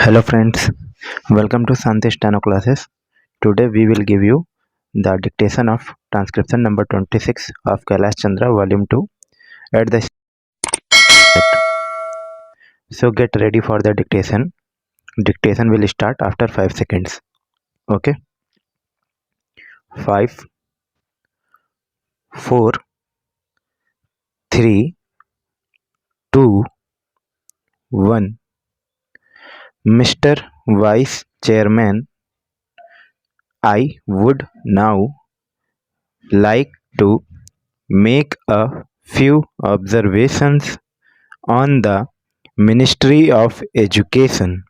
Hello friends, welcome to Santi Steno classes. Today we will give you the dictation of transcription number 26 of Kailash Chandra volume 2 at the start. So get ready for the dictation. Dictation will start after 5 seconds. Okay? 5, 4, 3, 2, 1. Mr. Vice Chairman, I would now like to make a few observations on the Ministry of Education.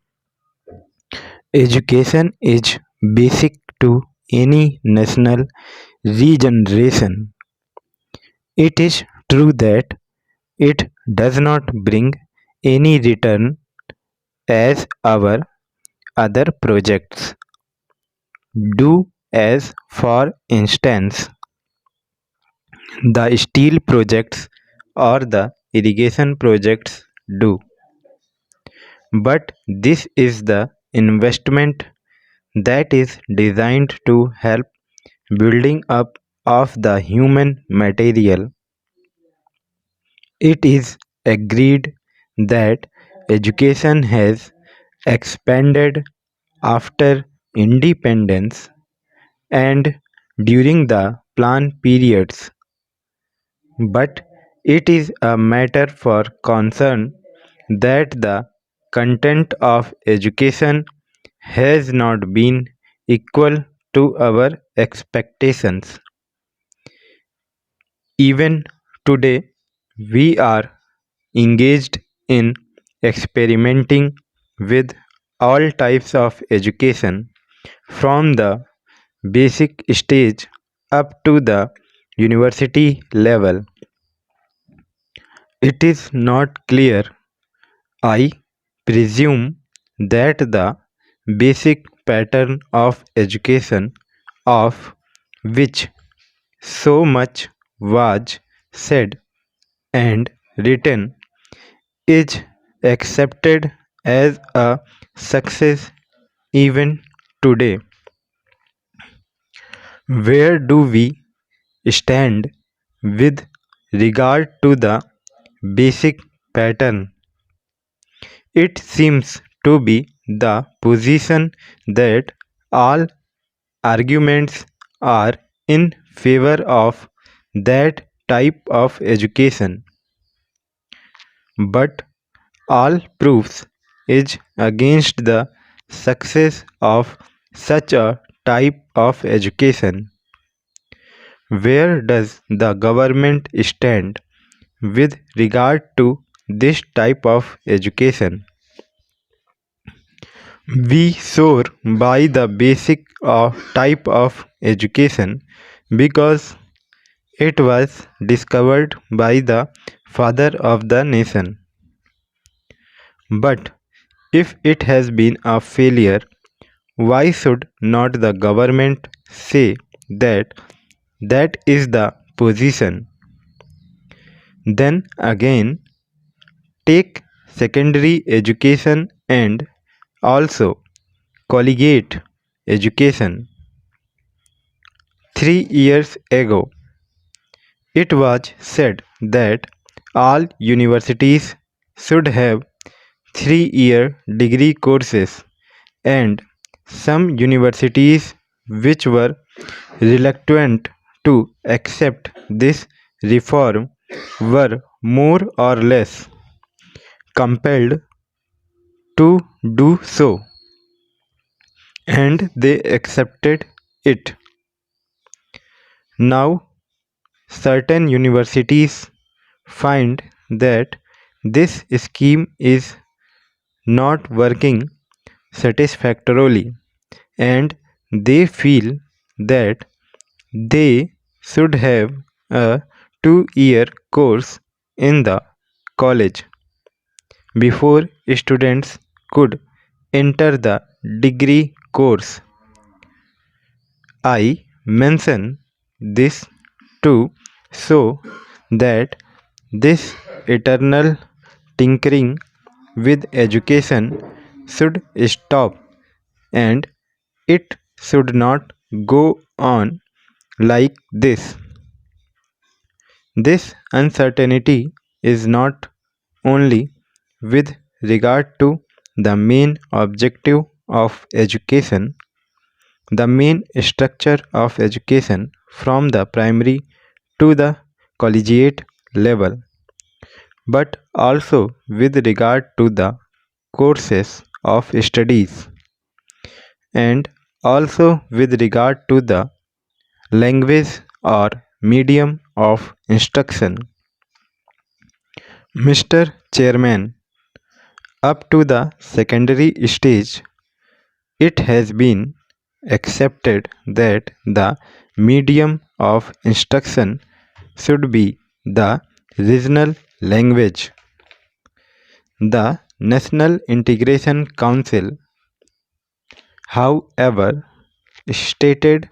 Education is basic to any national regeneration. It is true that it does not bring any return as our other projects do, as for instance the steel projects or the irrigation projects do. But this is the investment that is designed to help building up of the human material. It is agreed that education has expanded after independence and during the plan periods, but it is a matter for concern that the content of education has not been equal to our expectations. Even today, we are engaged in experimenting with all types of education from the basic stage up to the university level. It is not clear, I presume, that the basic pattern of education of which so much was said and written is accepted as a success even today. Where do we stand with regard to the basic pattern? It seems to be the position that all arguments are in favor of that type of education, but all proofs is against the success of such a type of education. Where does the government stand with regard to this type of education? We soar by the basic type of education because it was discovered by the father of the nation. But if it has been a failure, why should not the government say that that is the position? Then again, take secondary education and also collegiate education. 3 years ago, it was said that all universities should have 3-year degree courses, and some universities which were reluctant to accept this reform were more or less compelled to do so, and they accepted it. Now, certain universities find that this scheme is not working satisfactorily, and they feel that they should have a 2-year course in the college before students could enter the degree course. I mention this to show that this eternal tinkering with education should stop, and it should not go on like this. This uncertainty is not only with regard to the main objective of education, the main structure of education from the primary to the collegiate level, but also with regard to the courses of studies and also with regard to the language or medium of instruction. Mr. Chairman, up to the secondary stage, it has been accepted that the medium of instruction should be the regional language. The National Integration Council, however, stated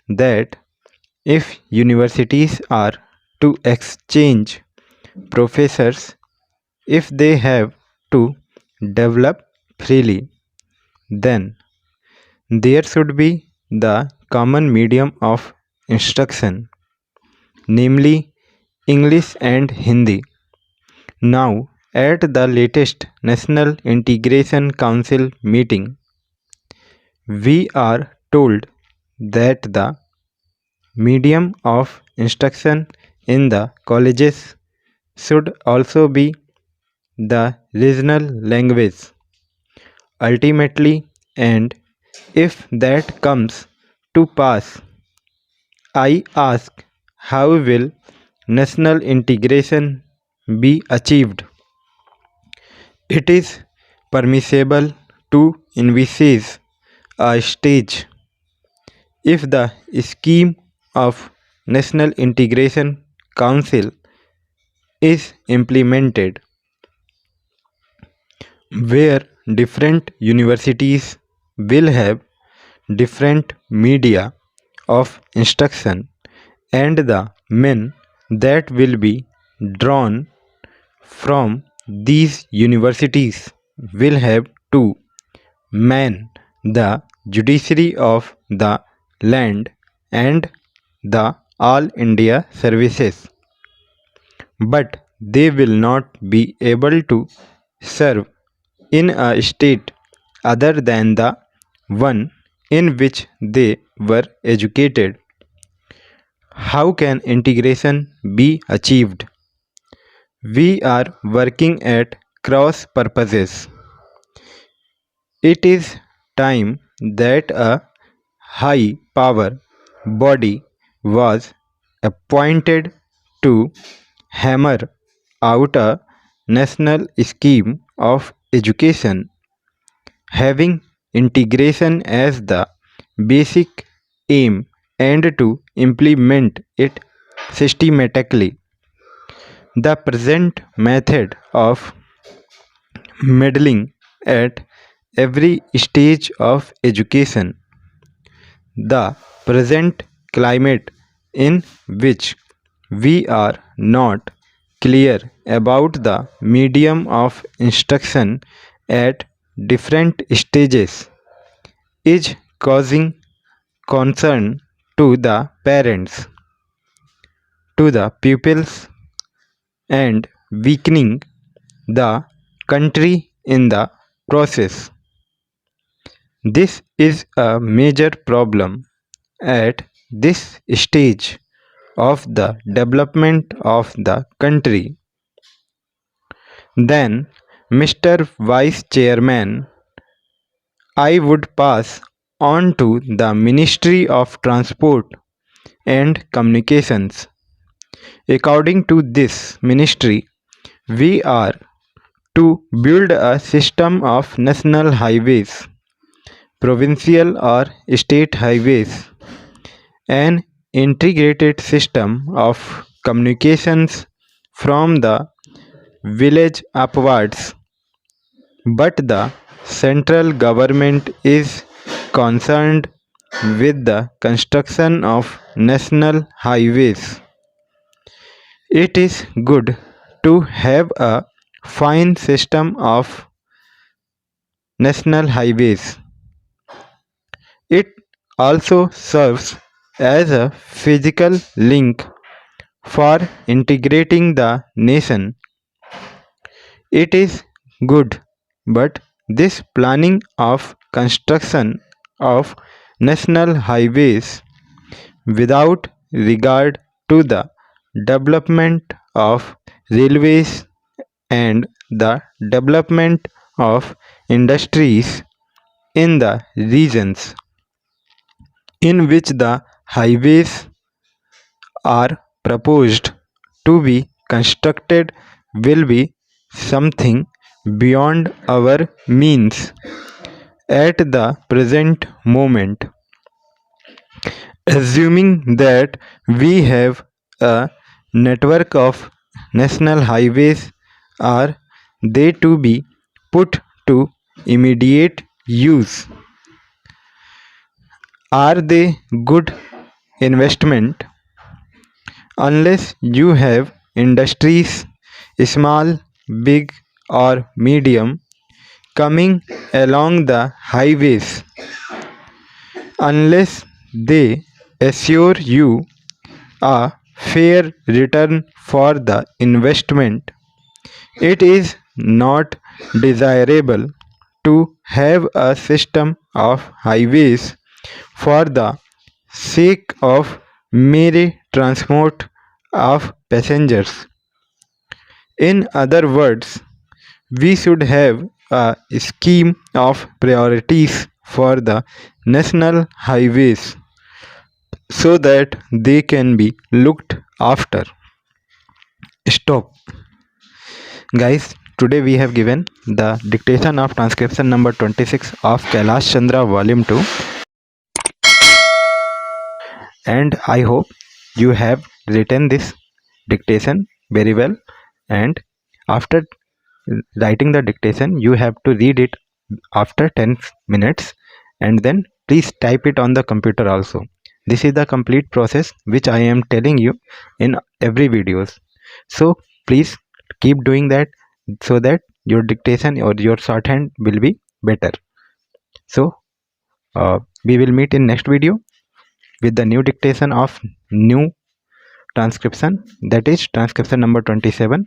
that if universities are to exchange professors, if they have to develop freely, then there should be the common medium of instruction, namely English and Hindi. Now, at the latest National Integration Council meeting, we are told that the medium of instruction in the colleges should also be the regional language. Ultimately, and if that comes to pass, I ask, how will national integration be achieved? It is permissible to envisage a stage if the scheme of National Integration Council is implemented, where different universities will have different media of instruction, and the men that will be drawn from these universities will have to man the judiciary of the land and the all India services, but they will not be able to serve in a state other than the one in which they were educated. How can integration be achieved? We are working at cross purposes. It is time that a high power body was appointed to hammer out a national scheme of education having integration as the basic aim and to implement it systematically. The present method of meddling at every stage of education, the present climate in which we are not clear about the medium of instruction at different stages, is causing concern to the parents, to the pupils, and weakening the country in the process. This is a major problem at this stage of the development of the country. Then, Mr. Vice Chairman, I would pass on to the Ministry of Transport and Communications. According to this ministry, we are to build a system of national highways, provincial or state highways, an integrated system of communications from the village upwards. But the central government is concerned with the construction of national highways. It is good to have a fine system of national highways. It also serves as a physical link for integrating the nation. It is good, but this planning of construction of national highways without regard to the development of railways and the development of industries in the regions in which the highways are proposed to be constructed will be something beyond our means at the present moment. Assuming that we have a network of national highways, are they to be put to immediate use? Are they good investment? Unless you have industries, small, big, or medium, coming along the highways, unless they assure you a fair return for the investment, it is not desirable to have a system of highways for the sake of mere transport of passengers. In other words, we should have a scheme of priorities for the national highways so that they can be looked after. Stop. Guys, today we have given the dictation of transcription number 26 of Kailash Chandra volume 2, and I hope you have written this dictation very well, and after writing the dictation you have to read it after 10 minutes and then please type it on the computer also. This is the complete process which I am telling you in every videos. So please keep doing that so that your dictation or your shorthand will be better. So we will meet in next video with the new dictation of new transcription, that is transcription number 27.